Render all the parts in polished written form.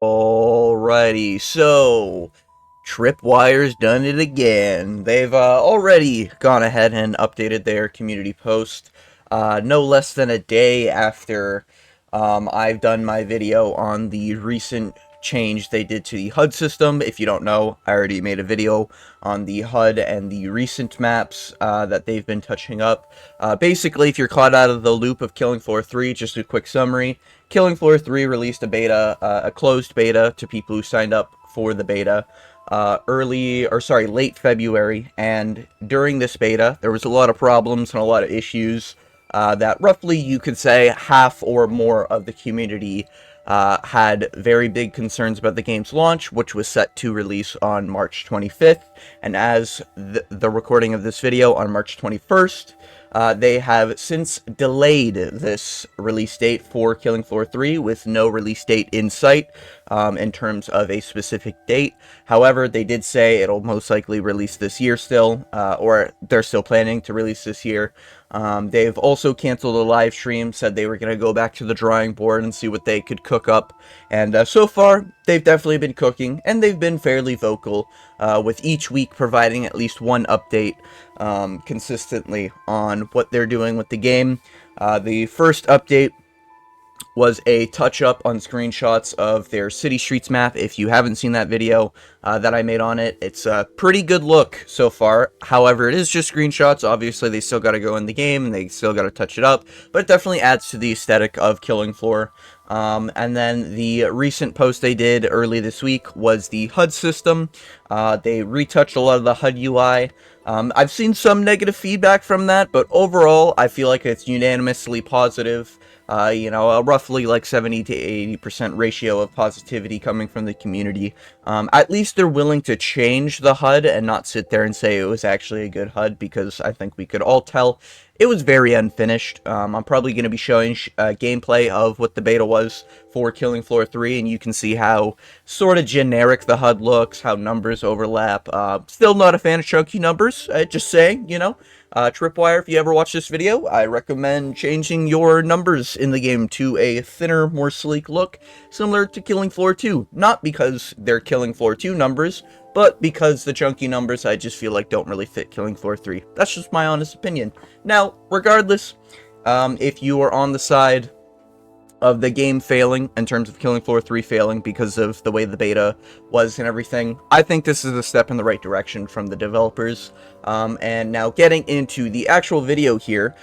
Alrighty, so Tripwire's done it again. They've already gone ahead and updated their community post, no less than a day after I've done my video on the recent change they did to the HUD system. If you don't know, I already made a video on the HUD and the recent maps that they've been touching up. Basically, if you're caught out of the loop of Killing Floor 3, just a quick summary. Killing Floor 3 released a beta, a closed beta to people who signed up for the beta late February, and during this beta, there was a lot of problems and a lot of issues that roughly you could say half or more of the community had very big concerns about the game's launch, which was set to release on March 25th, and as the recording of this video on March 21st, they have since delayed this release date for Killing Floor 3 with no release date in sight in terms of a specific date. However, they did say it'll most likely release this year still, or they're still planning to release this year. They've also canceled a live stream, said they were going to go back to the drawing board and see what they could cook up. And so far, they've definitely been cooking, and they've been fairly vocal, with each week providing at least one update consistently on what they're doing with the game. The first update was a touch-up on screenshots of their City Streets map. If you haven't seen that video that I made on it, it's a pretty good look so far. However, it is just screenshots. Obviously, they still got to go in the game, and they still got to touch it up, but it definitely adds to the aesthetic of Killing Floor. And then the recent post they did early this week was the HUD system. They retouched a lot of the HUD UI. I've seen some negative feedback from that, but overall, I feel like it's unanimously positive. A roughly like 70 to 80% ratio of positivity coming from the community. At least they're willing to change the HUD and not sit there and say it was actually a good HUD, because I think we could all tell it was very unfinished. I'm probably going to be showing gameplay of what the beta was for Killing Floor 3, and you can see how sort of generic the HUD looks, how numbers overlap. Still not a fan of chunky numbers, just saying, Tripwire, if you ever watch this video, I recommend changing your numbers in the game to a thinner, more sleek look, similar to Killing Floor 2. Not because they're Killing Floor 2 numbers, but because the chunky numbers I just feel like don't really fit Killing Floor 3. That's just my honest opinion. Now, regardless, if you are on the side of the game failing, in terms of Killing Floor 3 failing because of the way the beta was and everything, I think this is a step in the right direction from the developers. And now getting into the actual video here,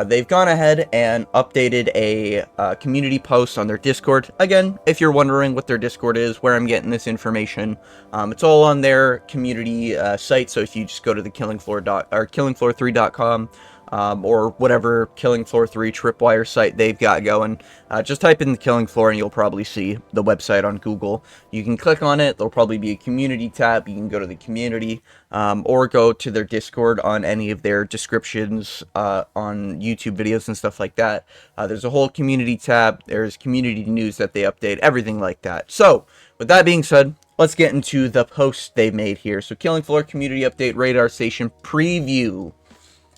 they've gone ahead and updated a community post on their Discord. Again, if you're wondering what their Discord is, where I'm getting this information, it's all on their community site. So if you just go to the killingfloor3.com, or whatever Killing Floor 3 Tripwire site they've got going, just type in the Killing Floor and you'll probably see the website on Google. You can click on it, there'll probably be a community tab, you can go to the community, or go to their Discord on any of their descriptions on YouTube videos and stuff like that. There's a whole community tab, there's community news that they update, everything like that. So, with that being said, let's get into the post they made here. So, Killing Floor Community Update Radar Station Preview.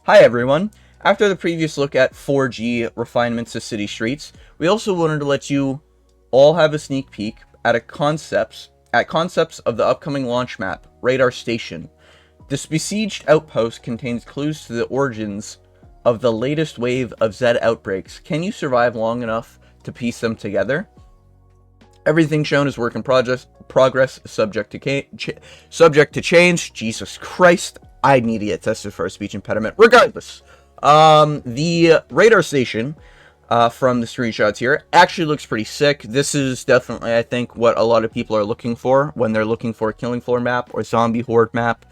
Hi everyone, after the previous look at 4G refinements to City Streets, we also wanted to let you all have a sneak peek at concepts of the upcoming launch map, Radar Station. This besieged outpost contains clues to the origins of the latest wave of Z outbreaks. Can you survive long enough to piece them together? Everything shown is work in progress, subject to change. Jesus Christ. I need to get tested for a speech impediment. Regardless, the radar station from the screenshots here actually looks pretty sick. This is definitely, I think, what a lot of people are looking for when they're looking for a Killing Floor map or zombie horde map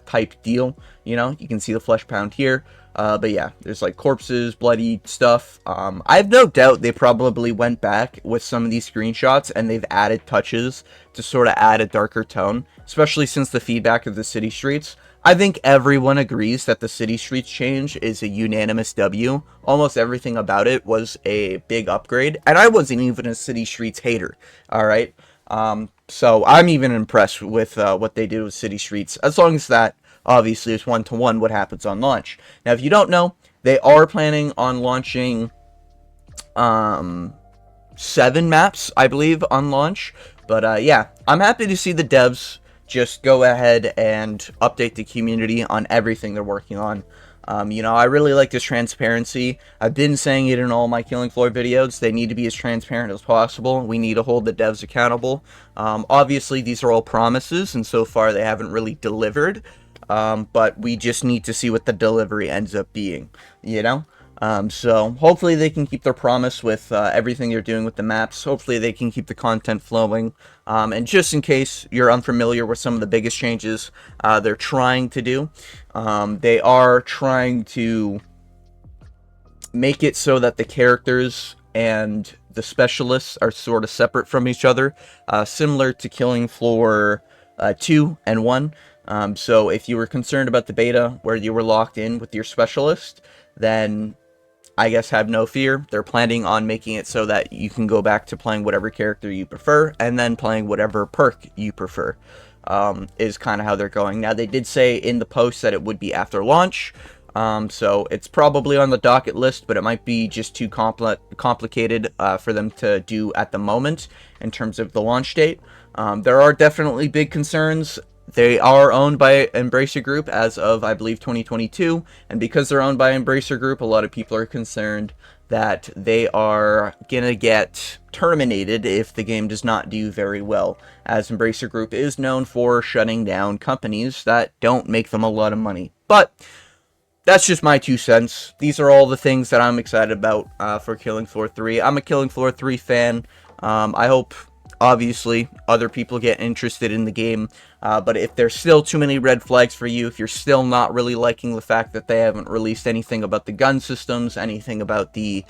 type deal. You can see the flesh pound here. But yeah, there's like corpses, bloody stuff. I have no doubt they probably went back with some of these screenshots and they've added touches to sort of add a darker tone, especially since the feedback of the City Streets. I think everyone agrees that the City Streets change is a unanimous W. Almost everything about it was a big upgrade, and I wasn't even a City Streets hater, alright? So I'm even impressed with what they did with City Streets, as long as that obviously is one-to-one what happens on launch. Now, if you don't know, they are planning on launching 7 maps, I believe, on launch, Yeah, I'm happy to see the devs just go ahead and update the community on everything they're working on. I really like this transparency. I've been saying it in all my Killing Floor videos. They need to be as transparent as possible. We need to hold the devs accountable. Obviously, these are all promises, and so far they haven't really delivered. But we just need to see what the delivery ends up being, you know? So hopefully they can keep their promise with everything they're doing with the maps. Hopefully they can keep the content flowing. And just in case you're unfamiliar with some of the biggest changes they're trying to do, they are trying to make it so that the characters and the specialists are sort of separate from each other, similar to Killing Floor 2 and 1. So if you were concerned about the beta where you were locked in with your specialist, then I guess have no fear. They're planning on making it so that you can go back to playing whatever character you prefer, and then playing whatever perk you prefer, is kind of how they're going. Now, they did say in the post that it would be after launch, so it's probably on the docket list, but it might be just too complicated for them to do at the moment in terms of the launch date. There are definitely big concerns. They are owned by Embracer Group as of, I believe, 2022, and because they're owned by Embracer Group, a lot of people are concerned that they are gonna get terminated if the game does not do very well, as Embracer Group is known for shutting down companies that don't make them a lot of money. But that's just my 2 cents. These are all the things that I'm excited about for Killing Floor 3. I'm a Killing Floor 3 fan. I hope, obviously, other people get interested in the game, but if there's still too many red flags for you, if you're still not really liking the fact that they haven't released anything about the gun systems, anything about the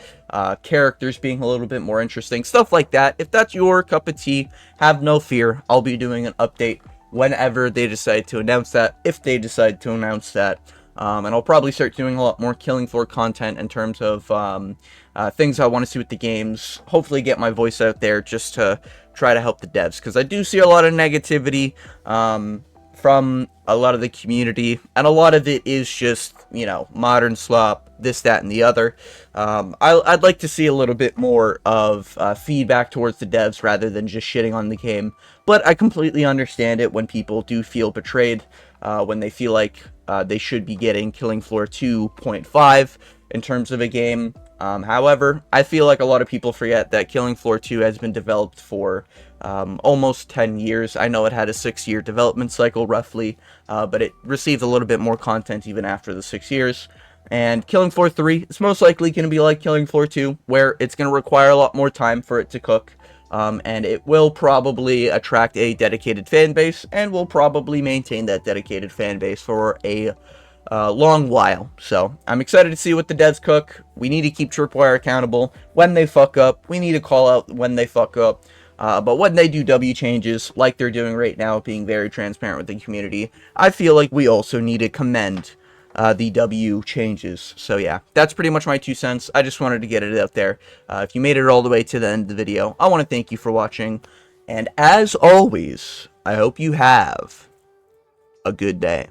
characters being a little bit more interesting, stuff like that, if that's your cup of tea, have no fear. I'll be doing an update whenever they decide to announce that, if they decide to announce that. And I'll probably start doing a lot more Killing Floor content in terms of things I want to see with the games. Hopefully get my voice out there just to try to help the devs, because I do see a lot of negativity from a lot of the community, and a lot of it is just, modern slop, this, that, and the other. I'd like to see a little bit more of feedback towards the devs rather than just shitting on the game, but I completely understand it when people do feel betrayed, when they feel like they should be getting Killing Floor 2.5 in terms of a game. However, I feel like a lot of people forget that Killing Floor 2 has been developed for almost 10 years. I know it had a 6-year development cycle, roughly, but it received a little bit more content even after the 6 years. And Killing Floor 3 is most likely going to be like Killing Floor 2, where it's going to require a lot more time for it to cook. And it will probably attract a dedicated fan base, and will probably maintain that dedicated fan base for a long while. So I'm excited to see what the devs cook. We need to keep Tripwire accountable. When they fuck up, we need to call out when they fuck up. But when they do W changes, like they're doing right now, being very transparent with the community, I feel like we also need to commend the W changes. So yeah, that's pretty much my 2 cents. I just wanted to get it out there. If you made it all the way to the end of the video, I want to thank you for watching. And as always, I hope you have a good day.